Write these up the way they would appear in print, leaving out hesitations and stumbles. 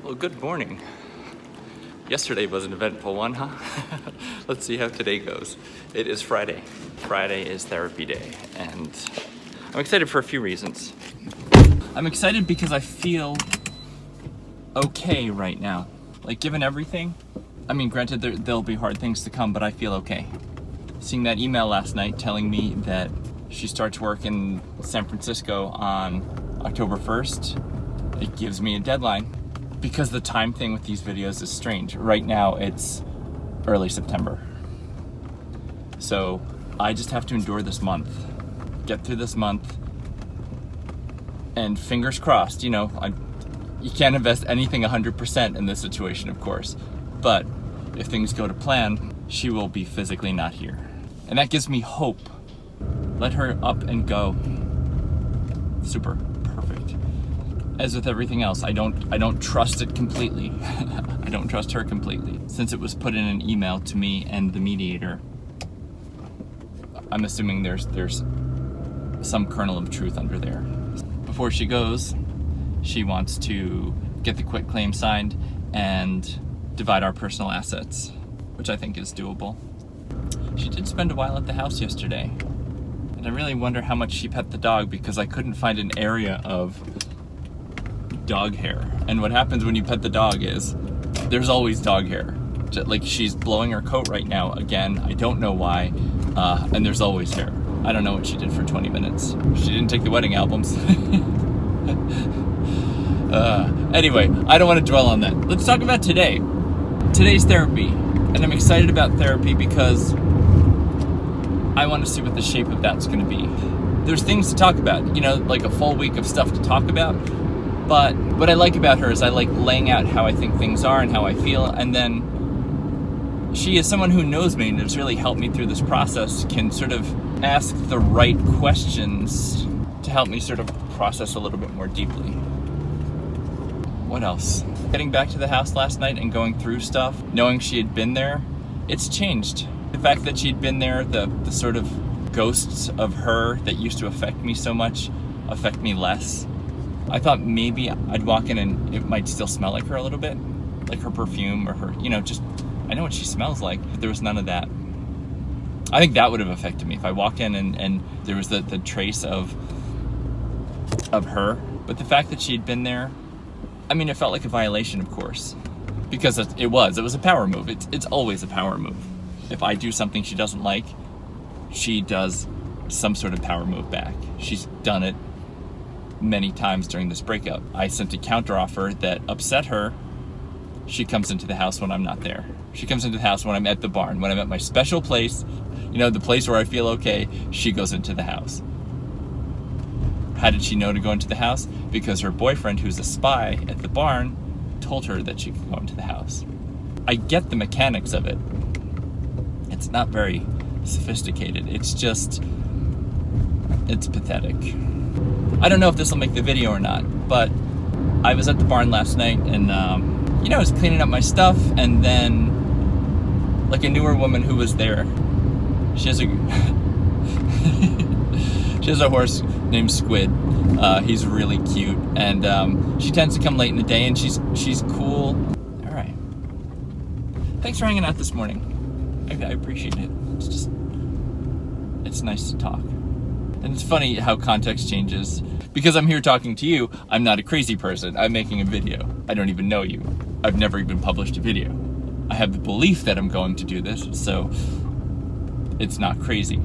Well, good morning. Yesterday was an eventful one, huh? Let's see how today goes. It is Friday. Friday is therapy day, and I'm excited for a few reasons. I'm excited because I feel okay right now. Like, given everything, I mean, granted, there'll be hard things to come, but I feel okay. Seeing that email last night telling me that she starts work in San Francisco on October 1st, it gives me a deadline. Because the time thing with these videos is strange. Right now, it's early September. So I just have to endure this month, get through this month, and fingers crossed, you can't invest anything 100% in this situation, of course. But if things go to plan, she will be physically not here. And that gives me hope. Let her up and go. Super perfect. As with everything else, I don't trust it completely. I don't trust her completely. Since it was put in an email to me and the mediator, I'm assuming there's some kernel of truth under there. Before she goes, she wants to get the quitclaim signed and divide our personal assets, which I think is doable. She did spend a while at the house yesterday, and I really wonder how much she pet the dog because I couldn't find an area of dog hair. And what happens when you pet the dog is there's always dog hair. Like, she's blowing her coat right now again. I don't know why. And there's always hair. I don't know what she did for 20 minutes. She didn't take the wedding albums. Anyway, I don't want to dwell on that. Let's talk about today. Today's therapy. And I'm excited about therapy because I want to see what the shape of that's going to be. There's things to talk about, like a full week of stuff to talk about. But what I like about her is I like laying out how I think things are and how I feel, and then she is someone who knows me and has really helped me through this process, can sort of ask the right questions to help me sort of process a little bit more deeply. What else? Getting back to the house last night and going through stuff, knowing she had been there, it's changed. The fact that she'd been there, the sort of ghosts of her that used to affect me so much affect me less. I thought maybe I'd walk in and it might still smell like her a little bit, like her perfume or her, I know what she smells like, but there was none of that. I think that would have affected me if I walked in and there was the trace of her. But the fact that she'd been there, it felt like a violation, of course, because it was a power move. It's always a power move. If I do something she doesn't like, she does some sort of power move back. She's done it many times during this breakup. I sent a counteroffer that upset her. She comes into the house when I'm not there. She comes into the house when I'm at the barn, when I'm at my special place, the place where I feel okay. She goes into the house. How did she know to go into the house? Because her boyfriend, who's a spy at the barn, told her that she could go into the house. I get the mechanics of it. It's not very sophisticated. It's pathetic. I don't know if this will make the video or not, but I was at the barn last night and, I was cleaning up my stuff, and then, like, a newer woman who was there, she has a horse named Squid. He's really cute, and she tends to come late in the day, and she's cool. All right. Thanks for hanging out this morning. I appreciate it. It's nice to talk. And it's funny how context changes. Because I'm here talking to you, I'm not a crazy person. I'm making a video. I don't even know you. I've never even published a video. I have the belief that I'm going to do this, so it's not crazy.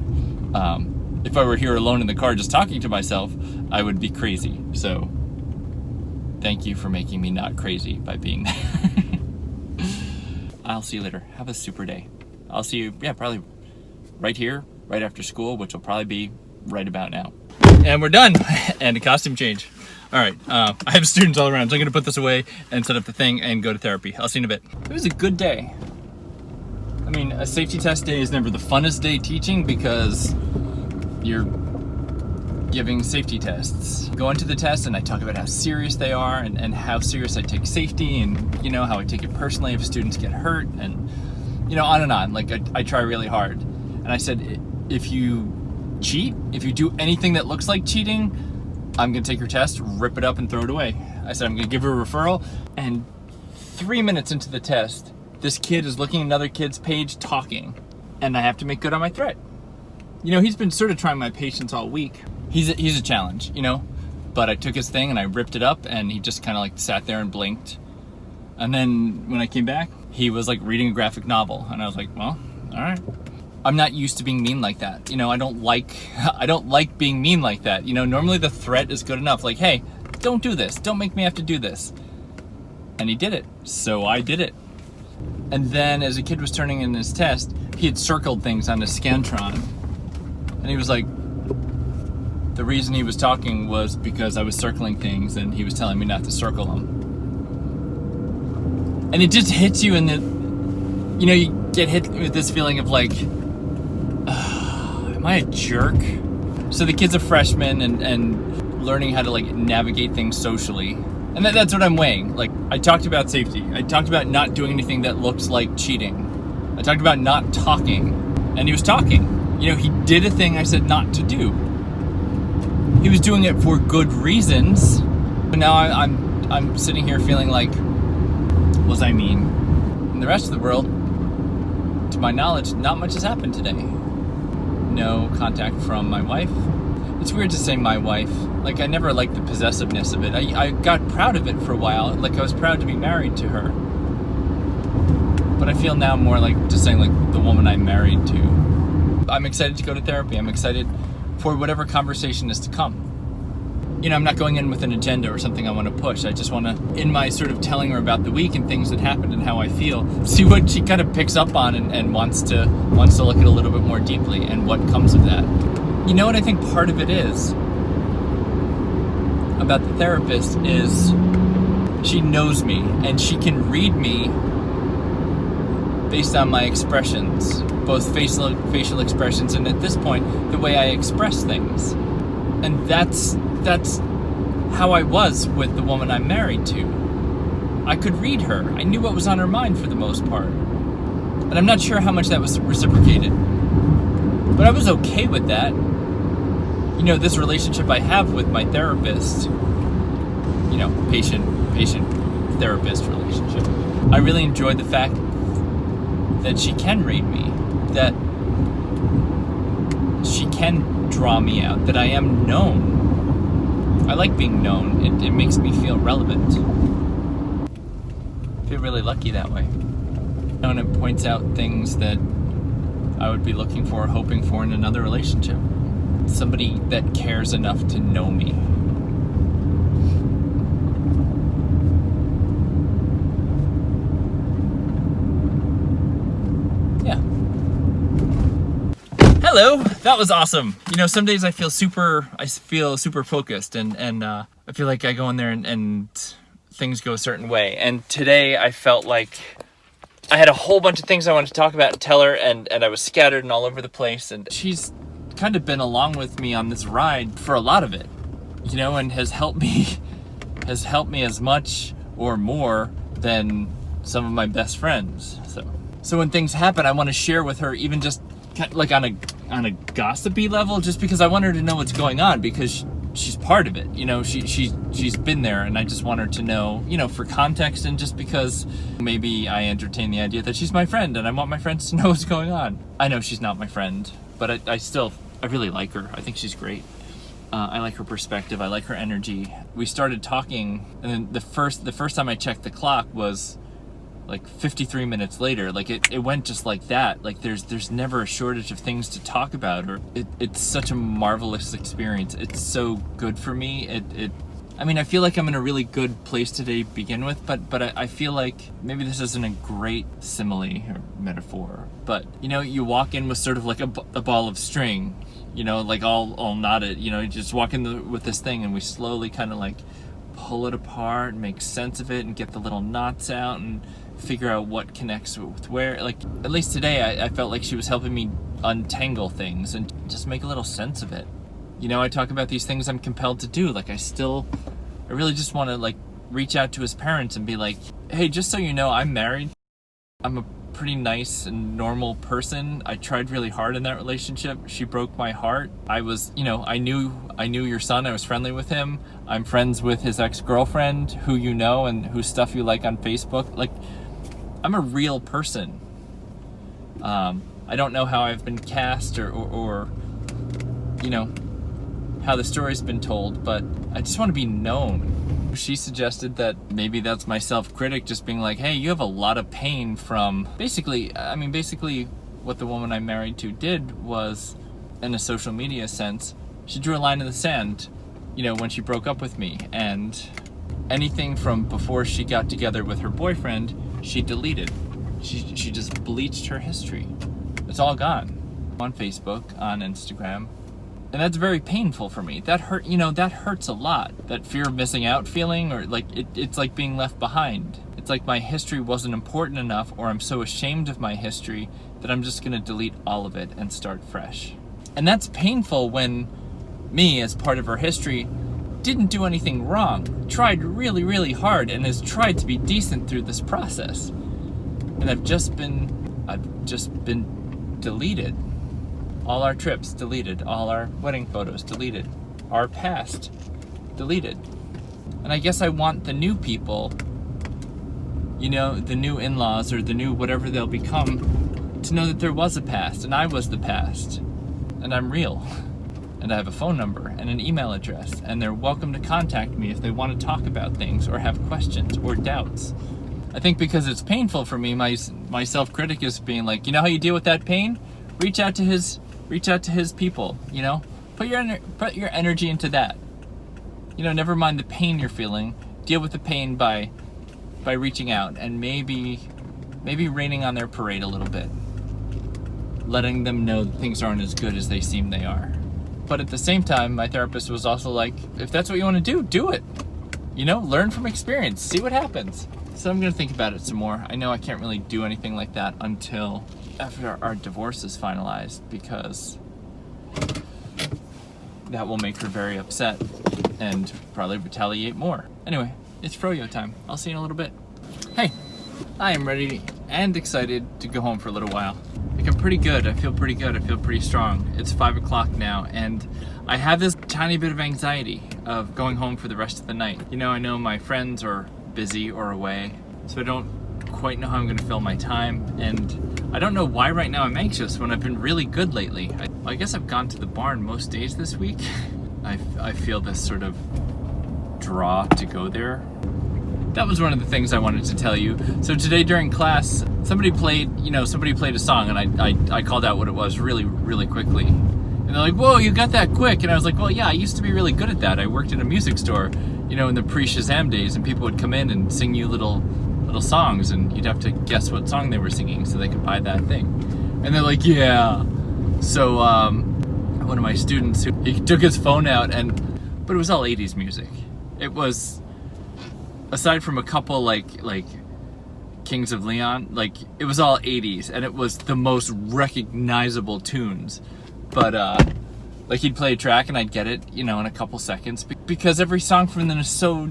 If I were here alone in the car just talking to myself, I would be crazy. So thank you for making me not crazy by being there. I'll see you later. Have a super day. I'll see you, probably right here, right after school, which will probably be right about now. And we're done. And a costume change. All right, I have students all around, so I'm gonna put this away and set up the thing and go to therapy. I'll see you in a bit. It was a good day. A safety test day is never the funnest day teaching because you're giving safety tests. Go into the test and I talk about how serious they are and how serious I take safety and, how I take it personally if students get hurt and, on and on. Like, I try really hard. And I said, if you cheat, if you do anything that looks like cheating, I'm gonna take your test, rip it up and throw it away. I said I'm gonna give her a referral, and 3 minutes into the test, this kid is looking at another kid's page talking, and I have to make good on my threat. You know, he's been sort of trying my patience all week. He's a challenge, you know, but I took his thing and I ripped it up, and he just kind of like sat there and blinked. And then when I came back, he was like reading a graphic novel, and I was like, well, all right. I'm not used to being mean like that. You know, I don't like being mean like that. You know, normally the threat is good enough. Like, hey, don't do this. Don't make me have to do this. And he did it. So I did it. And then as a kid was turning in his test, he had circled things on his Scantron. And he was like, the reason he was talking was because I was circling things and he was telling me not to circle them. And it just hits you in the, you know, you get hit with this feeling of like, am I a jerk? So the kid's a freshman and learning how to like navigate things socially. And that's what I'm weighing. Like, I talked about safety. I talked about not doing anything that looks like cheating. I talked about not talking. And he was talking. You know, he did a thing I said not to do. He was doing it for good reasons. But now I'm sitting here feeling like, was I mean? In the rest of the world, to my knowledge, not much has happened today. No contact from my wife. It's weird to say my wife. Like, I never liked the possessiveness of it. I got proud of it for a while. Like, I was proud to be married to her. But I feel now more like just saying, like, the woman I'm married to. I'm excited to go to therapy. I'm excited for whatever conversation is to come. You know, I'm not going in with an agenda or something I want to push. I just want to, in my sort of telling her about the week and things that happened and how I feel, see what she kind of picks up on and wants to look at a little bit more deeply and what comes of that. You know what I think part of it is about the therapist is she knows me and she can read me based on my expressions, both facial expressions and at this point, the way I express things. And that's how I was with the woman I'm married to. I could read her. I knew what was on her mind for the most part. And I'm not sure how much that was reciprocated. But I was okay with that. You know, this relationship I have with my therapist, you know, patient-therapist relationship, I really enjoy the fact that she can read me, that she can draw me out, that I am known. I like being known. It makes me feel relevant. I feel really lucky that way. And it points out things that I would be looking for, hoping for in another relationship. Somebody that cares enough to know me. Yeah. Hello, that was awesome. You know, some days I feel super focused and I feel like I go in there and things go a certain way. And today I felt like I had a whole bunch of things I wanted to talk about and tell her, and I was scattered and all over the place. And she's kind of been along with me on this ride for a lot of it, you know, and has helped me as much or more than some of my best friends. So when things happen, I want to share with her, even just kind of like on a gossipy level, just because I want her to know what's going on, because she's part of it. You know, she's been there, and I just want her to know, you know, for context, and just because maybe I entertain the idea that she's my friend and I want my friends to know what's going on. I know she's not my friend, but I really like her. I think she's great. I like her perspective. I like her energy. We started talking, and then the first time I checked the clock was like 53 minutes later. Like it went just like that. Like there's never a shortage of things to talk about, or it's such a marvelous experience. It's so good for me. I mean, I feel like I'm in a really good place today to begin with, but I feel like maybe this isn't a great simile or metaphor, but you know, you walk in with sort of like a ball of string, you know, like all knotted, you know, you just walk in with this thing, and we slowly kind of like pull it apart and make sense of it and get the little knots out and figure out what connects with where. Like, at least today I felt like she was helping me untangle things and just make a little sense of it. You know, I talk about these things I'm compelled to do. Like, I really just want to like reach out to his parents and be like, hey, just so you know, I'm married. I'm a pretty nice and normal person. I tried really hard in that relationship. She broke my heart. I was, I knew your son. I was friendly with him. I'm friends with his ex-girlfriend, who you know and whose stuff you like on Facebook. Like, I'm a real person. I don't know how I've been cast or how the story's been told, but I just want to be known. She suggested that maybe that's my self-critic just being like, hey, you have a lot of pain from basically what the woman I'm married to did was, in a social media sense, she drew a line in the sand, when she broke up with me, and anything from before she got together with her boyfriend, she deleted. She just bleached her history. It's all gone. On Facebook, on Instagram. And that's very painful for me. That hurts a lot. That fear of missing out feeling, or like it's like being left behind. It's like my history wasn't important enough, or I'm so ashamed of my history that I'm just gonna delete all of it and start fresh. And that's painful when me, as part of her history, didn't do anything wrong, tried really, really hard, and has tried to be decent through this process. And I've just been deleted. All our trips deleted, all our wedding photos deleted, our past deleted. And I guess I want the new people, the new in-laws or the new whatever they'll become, to know that there was a past and I was the past and I'm real. And I have a phone number and an email address, and they're welcome to contact me if they want to talk about things or have questions or doubts. I think because it's painful for me, my self-critic is being like, how you deal with that pain? Reach out to his people, put your energy into that. Never mind the pain you're feeling. Deal with the pain by reaching out and maybe raining on their parade a little bit, letting them know that things aren't as good as they seem they are. But at the same time, my therapist was also like, if that's what you want to do it. Learn from experience, see what happens. So I'm gonna think about it some more. I know I can't really do anything like that until after our divorce is finalized, because that will make her very upset and probably retaliate more. Anyway, it's froyo time. I'll see you in a little bit. Hey, I am ready and excited to go home for a little while. I'm pretty good. I feel pretty good. I feel pretty strong. It's 5 o'clock now, and I have this tiny bit of anxiety of going home for the rest of the night. I know my friends are busy or away, so I don't quite know how I'm going to fill my time, and I don't know why right now I'm anxious when I've been really good lately. I guess I've gone to the barn most days this week. I feel this sort of draw to go there. That was one of the things I wanted to tell you. So today during class, somebody played a song, and I called out what it was really, really quickly. And they're like, whoa, you got that quick. And I was like, well, yeah, I used to be really good at that. I worked at a music store, in the pre-Shazam days, and people would come in and sing you little songs, and you'd have to guess what song they were singing so they could buy that thing. And they're like, yeah. So one of my students, he took his phone out, but it was all 80s music. It was, aside from a couple like Kings of Leon, it was all 80s, and it was the most recognizable tunes. But he'd play a track and I'd get it, in a couple seconds, because every song from them is so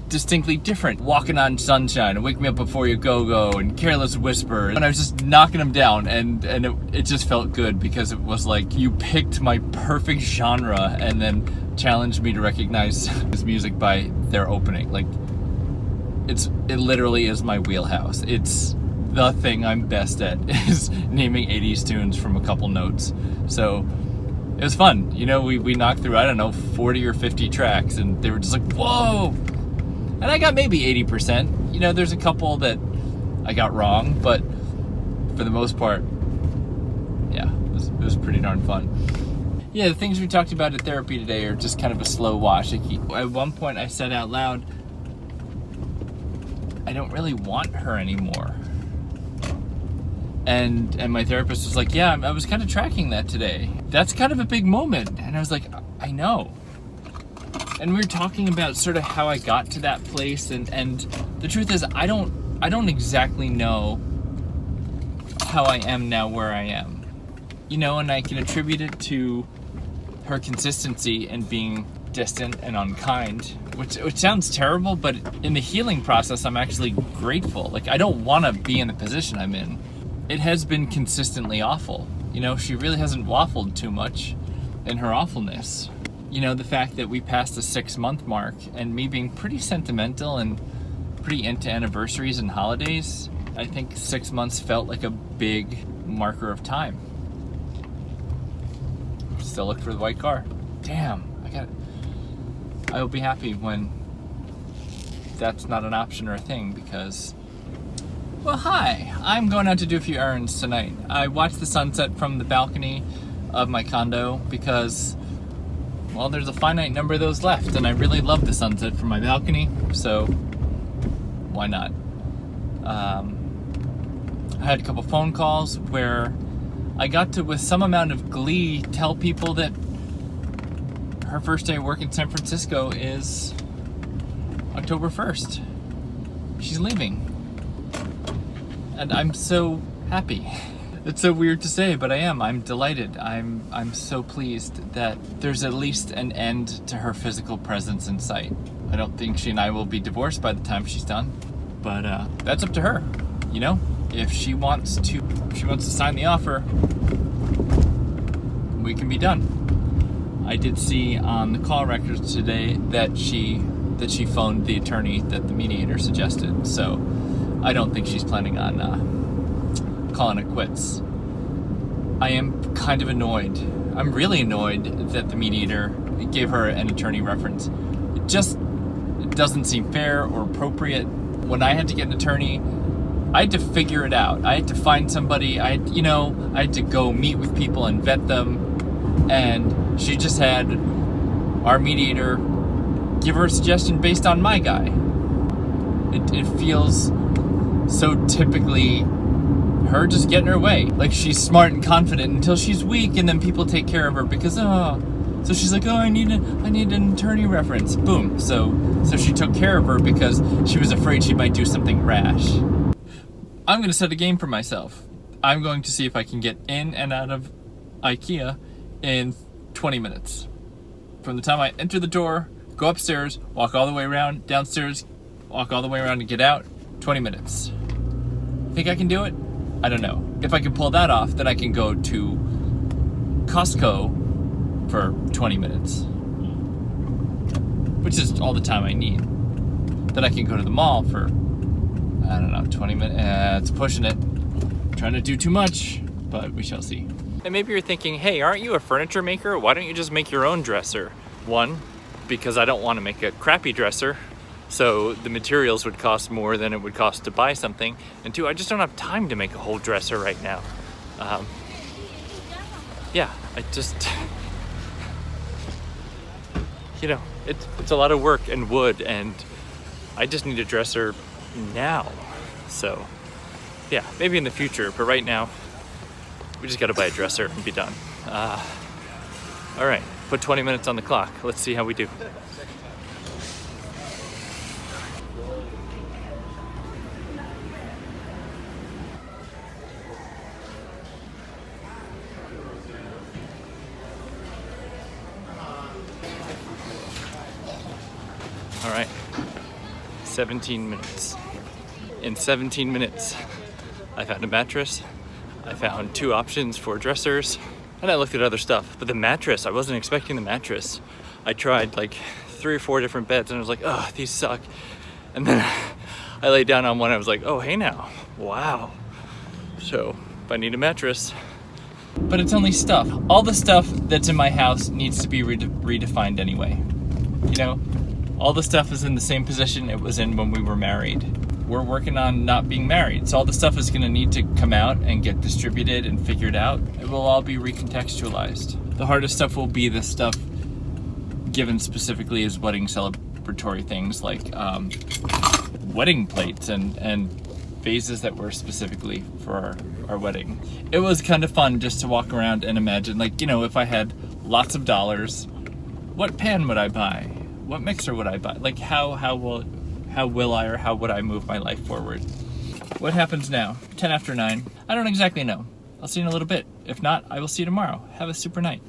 distinctly different. Walking on Sunshine, and Wake Me Up Before You Go, and Careless Whisper, and I was just knocking them down, and it just felt good, because it was like you picked my perfect genre and then challenged me to recognize this music by their opening. It literally is my wheelhouse. It's the thing I'm best at, is naming 80s tunes from a couple notes. So it was fun. We knocked through, 40 or 50 tracks, and they were just like, whoa! And I got maybe 80%. There's a couple that I got wrong, but for the most part, yeah, it was pretty darn fun. Yeah, the things we talked about at therapy today are just kind of a slow wash. At one point I said out loud, I don't really want her anymore. And my therapist was like, yeah, I was kind of tracking that today. That's kind of a big moment. And I was like, I know. And we were talking about sort of how I got to that place, and the truth is I don't exactly know how I am now where I am. And I can attribute it to her consistency and being distant and unkind, which sounds terrible, but in the healing process I'm actually grateful. I don't want to be in the position I'm in. it has been consistently awful. You know, she really hasn't waffled too much in her awfulness. You know, the fact that we passed the 6-month mark and me being pretty sentimental and pretty into anniversaries and holidays, I think 6 months felt like a big marker of time. Still look for the white car. Damn, I will be happy when that's not an option or a thing, because, well, hi, I'm going out to do a few errands tonight. I watched the sunset from the balcony of my condo because, well, there's a finite number of those left, and I really love the sunset from my balcony, so why not? I had a couple phone calls where I got to, with some amount of glee, tell people that her first day of work in San Francisco is October 1st. She's leaving. And I'm so happy. It's so weird to say, but I am. I'm delighted. I'm so pleased that there's at least an end to her physical presence in sight. I don't think she and I will be divorced by the time she's done, but that's up to her, you know? If she wants to sign the offer, we can be done. I did see on the call records today that she phoned the attorney that the mediator suggested, so I don't think she's planning on calling it quits. I am kind of annoyed. I'm really annoyed that the mediator gave her an attorney reference. It doesn't seem fair or appropriate. When I had to get an attorney, I had to figure it out. I had to find somebody. I had to go meet with people and vet them. And she just had our mediator give her a suggestion based on my guy. It feels so typically her just getting her way. Like, she's smart and confident until she's weak, and then people take care of her because, so she's like, I need an attorney reference. Boom. So she took care of her because she was afraid she might do something rash. I'm going to set a game for myself. I'm going to see if I can get in and out of Ikea in 20 minutes. From the time I enter the door, go upstairs, walk all the way around, downstairs, walk all the way around and get out, 20 minutes. Think I can do it? I don't know. If I can pull that off, then I can go to Costco for 20 minutes, which is all the time I need. Then I can go to the mall for, I don't know, 20 minutes. It's pushing it. Trying to do too much, but we shall see. And maybe you're thinking, hey, aren't you a furniture maker? Why don't you just make your own dresser? One, because I don't want to make a crappy dresser, so the materials would cost more than it would cost to buy something. And two, I just don't have time to make a whole dresser right now. Yeah, I just, you know, it's a lot of work and wood, and I just need a dresser now. So yeah, maybe in the future, but right now we just got to buy a dresser and be done. All right, put 20 minutes on the clock. Let's see how we do. All right, 17 minutes. In 17 minutes, I found a mattress, I found 2 options for dressers, and I looked at other stuff. But the mattress, I wasn't expecting the mattress. I tried like 3 or 4 different beds, and I was like, oh, these suck. And then I laid down on one, I was like, oh, hey now, wow. So if I need a mattress. But it's only stuff. All the stuff that's in my house needs to be redefined anyway. You know, all the stuff is in the same position it was in when we were married. We're working on not being married, so all the stuff is gonna need to come out and get distributed and figured out. It will all be recontextualized. The hardest stuff will be the stuff given specifically as wedding celebratory things, like wedding plates and vases that were specifically for our wedding. It was kind of fun just to walk around and imagine, like, you know, if I had lots of dollars, what pan would I buy? What mixer would I buy? Like, how would I move my life forward? What happens now? 10 after 9. I don't exactly know. I'll see you in a little bit. If not, I will see you tomorrow. Have a super night.